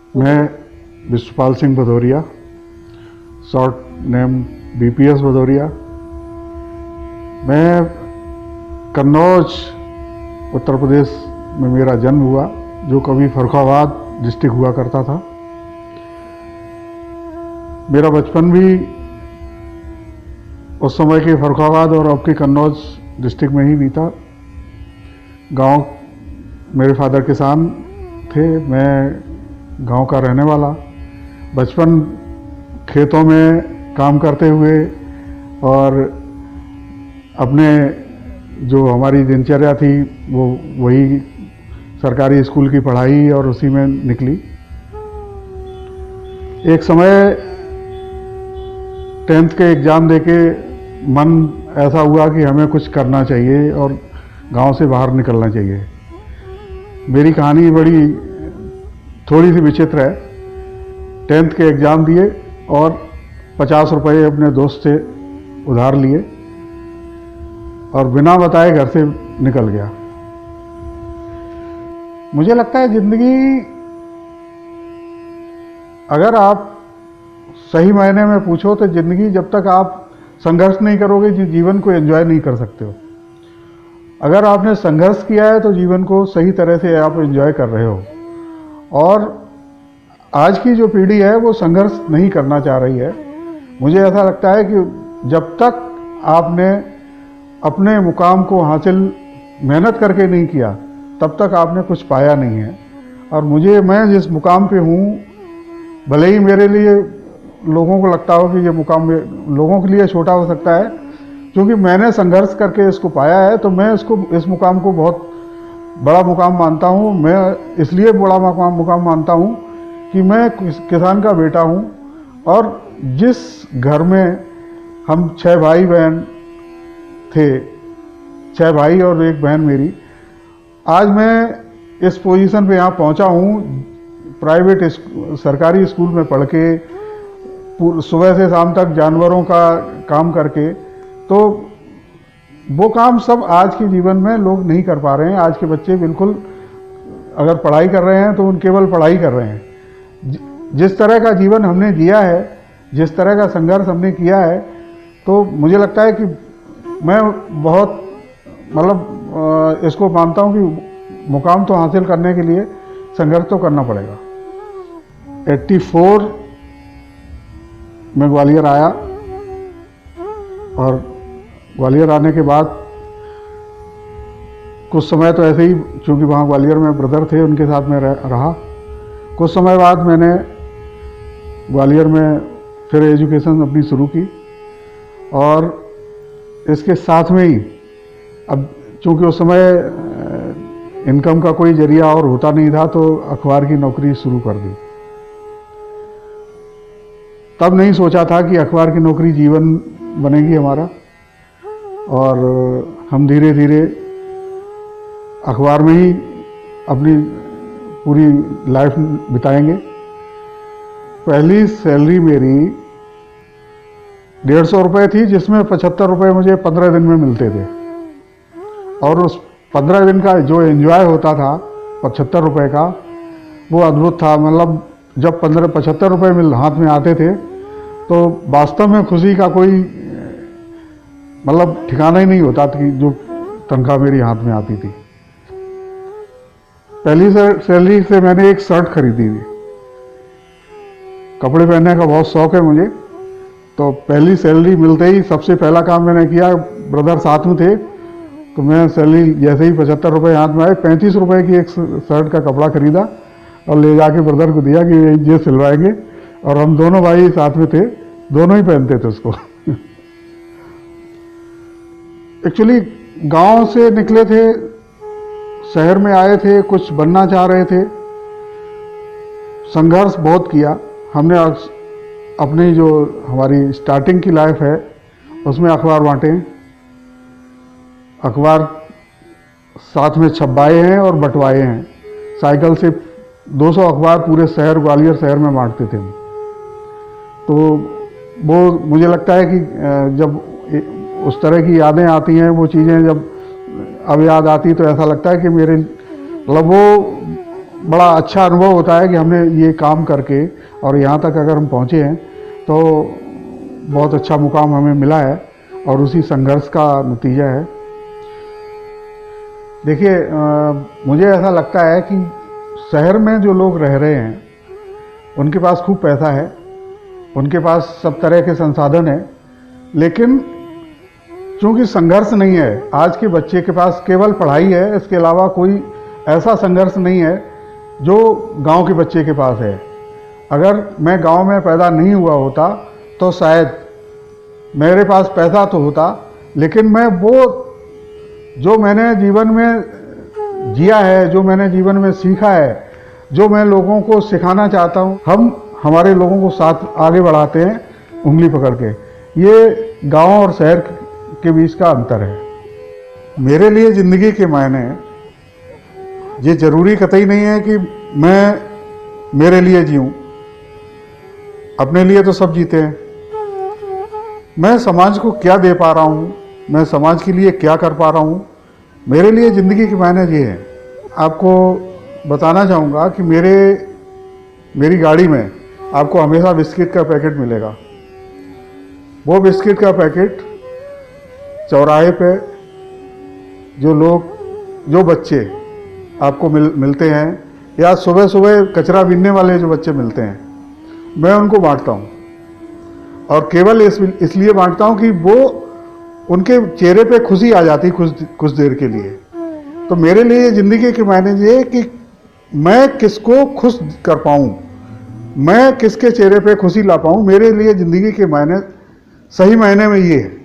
मैं Vishwapal Singh Bhadauria, short name BPS Bhadauria. मैं कन्नौज उत्तर प्रदेश में मेरा जन्म हुआ, जो कभी फर्रुखाबाद डिस्ट्रिक्ट हुआ करता था। मेरा बचपन भी उस समय के फर्रुखाबाद और अब के कन्नौज डिस्ट्रिक्ट में ही बीता। गांव, मेरे फादर किसान थे, मैं गांव का रहने वाला। बचपन खेतों में काम करते हुए और अपने जो हमारी दिनचर्या थी वो वही सरकारी स्कूल की पढ़ाई और उसी में निकली। एक समय 10th के एग्ज़ाम देके मन ऐसा हुआ कि हमें कुछ करना चाहिए और गांव से बाहर निकलना चाहिए। मेरी कहानी बड़ी थोड़ी सी विचित्र है। 10th के एग्ज़ाम दिए और 50 रुपये अपने दोस्त से उधार लिए और बिना बताए घर से निकल गया। मुझे लगता है ज़िंदगी, अगर आप सही मायने में पूछो तो ज़िंदगी, जब तक आप संघर्ष नहीं करोगे जीवन को एंजॉय नहीं कर सकते हो। अगर आपने संघर्ष किया है तो जीवन को सही तरह से आप एंजॉय कर रहे हो। और आज की जो पीढ़ी है वो संघर्ष नहीं करना चाह रही है। मुझे ऐसा लगता है कि जब तक आपने अपने मुकाम को हासिल मेहनत करके नहीं किया तब तक आपने कुछ पाया नहीं है। और मैं जिस मुकाम पे हूँ, भले ही मेरे लिए लोगों को लगता हो कि ये मुकाम लोगों के लिए छोटा हो सकता है, क्योंकि मैंने संघर्ष करके इसको पाया है, तो मैं इस मुकाम को बहुत बड़ा मुकाम मानता हूँ। मैं इसलिए बड़ा मुकाम मानता हूँ कि मैं किसान का बेटा हूँ। और जिस घर में हम 6 भाई बहन थे, 6 भाई और 1 बहन मेरी, आज मैं इस पोजीशन पे यहाँ पहुँचा हूँ। प्राइवेट सरकारी स्कूल में पढ़ के, सुबह से शाम तक जानवरों का काम करके, तो वो काम सब आज के जीवन में लोग नहीं कर पा रहे हैं। आज के बच्चे बिल्कुल, अगर पढ़ाई कर रहे हैं तो उन केवल पढ़ाई कर रहे हैं। जिस तरह का जीवन हमने जिया है, जिस तरह का संघर्ष हमने किया है, तो मुझे लगता है कि मैं बहुत इसको मानता हूँ कि मुकाम तो हासिल करने के लिए संघर्ष तो करना पड़ेगा। 84 में ग्वालियर आया और ग्वालियर आने के बाद कुछ समय तो ऐसे ही, चूँकि वहाँ ग्वालियर में ब्रदर थे, उनके साथ में रहा। कुछ समय बाद मैंने ग्वालियर में फिर एजुकेशन अपनी शुरू की और इसके साथ में ही, अब चूँकि उस समय इनकम का कोई जरिया और होता नहीं था, तो अखबार की नौकरी शुरू कर दी। तब नहीं सोचा था कि अखबार की नौकरी जीवन बनेगी हमारा, और हम धीरे धीरे अखबार में ही अपनी पूरी लाइफ बिताएंगे। पहली सैलरी मेरी 150 रुपये थी, जिसमें 75 रुपये मुझे 15 दिन में मिलते थे। और उस 15 दिन का जो एंजॉय होता था 75 रुपये का, वो अद्भुत था। मतलब जब 75 रुपये हाथ में आते थे तो वास्तव में खुशी का कोई ठिकाना ही नहीं होता कि जो तनख्वाह मेरी हाथ में आती थी। पहली सैलरी से मैंने एक शर्ट खरीदी थी। कपड़े पहनने का बहुत शौक है मुझे, तो पहली सैलरी मिलते ही सबसे पहला काम मैंने किया, ब्रदर साथ में थे, तो मैं सैलरी जैसे ही 75 रुपये हाथ में आए, 35 रुपये की एक शर्ट का कपड़ा खरीदा और ले जाके ब्रदर को दिया कि ये सिलवाएंगे। और हम दोनों भाई साथ में थे, दोनों ही पहनते थे उसको। एक्चुअली गांव से निकले थे, शहर में आए थे, कुछ बनना चाह रहे थे, संघर्ष बहुत किया हमने। अपनी जो हमारी स्टार्टिंग की लाइफ है उसमें अखबार बांटे, अखबार साथ में छपवाए हैं और बंटवाए हैं। साइकिल से 200 अखबार पूरे शहर, ग्वालियर शहर में बांटते थे हम। तो वो मुझे लगता है कि जब उस तरह की यादें आती हैं, वो चीज़ें जब अब याद आती तो ऐसा लगता है कि मेरे वो बड़ा अच्छा अनुभव होता है कि हमने ये काम करके और यहाँ तक अगर हम पहुँचे हैं तो बहुत अच्छा मुकाम हमें मिला है और उसी संघर्ष का नतीजा है। देखिए, मुझे ऐसा लगता है कि शहर में जो लोग रह रहे हैं उनके पास खूब पैसा है, उनके पास सब तरह के संसाधन हैं, लेकिन चूंकि संघर्ष नहीं है, आज के बच्चे के पास केवल पढ़ाई है, इसके अलावा कोई ऐसा संघर्ष नहीं है जो गांव के बच्चे के पास है। अगर मैं गांव में पैदा नहीं हुआ होता तो शायद मेरे पास पैसा तो होता, लेकिन मैं वो जो मैंने जीवन में जिया है, जो मैंने जीवन में सीखा है, जो मैं लोगों को सिखाना चाहता हूँ, हम हमारे लोगों को साथ आगे बढ़ाते हैं उंगली पकड़ के। ये गांव और शहर के बीच का अंतर है। मेरे लिए ज़िंदगी के मायने, ये ज़रूरी कतई नहीं है कि मैं मेरे लिए जीऊँ, अपने लिए तो सब जीते हैं। मैं समाज को क्या दे पा रहा हूँ, मैं समाज के लिए क्या कर पा रहा हूँ, मेरे लिए ज़िंदगी के मायने ये है। आपको बताना चाहूँगा कि मेरी गाड़ी में आपको हमेशा बिस्किट का पैकेट मिलेगा। वो बिस्किट का पैकेट चौराहे पे जो बच्चे आपको मिलते हैं, या सुबह सुबह कचरा बीनने वाले जो बच्चे मिलते हैं, मैं उनको बांटता हूँ। और केवल इसलिए बांटता हूँ कि वो उनके चेहरे पे खुशी आ जाती कुछ देर के लिए। तो मेरे लिए ज़िंदगी के मायने ये कि मैं किसको खुश कर पाऊँ, मैं किसके चेहरे पे खुशी ला पाऊँ, मेरे लिए ज़िंदगी के मायने सही मायने में ये है।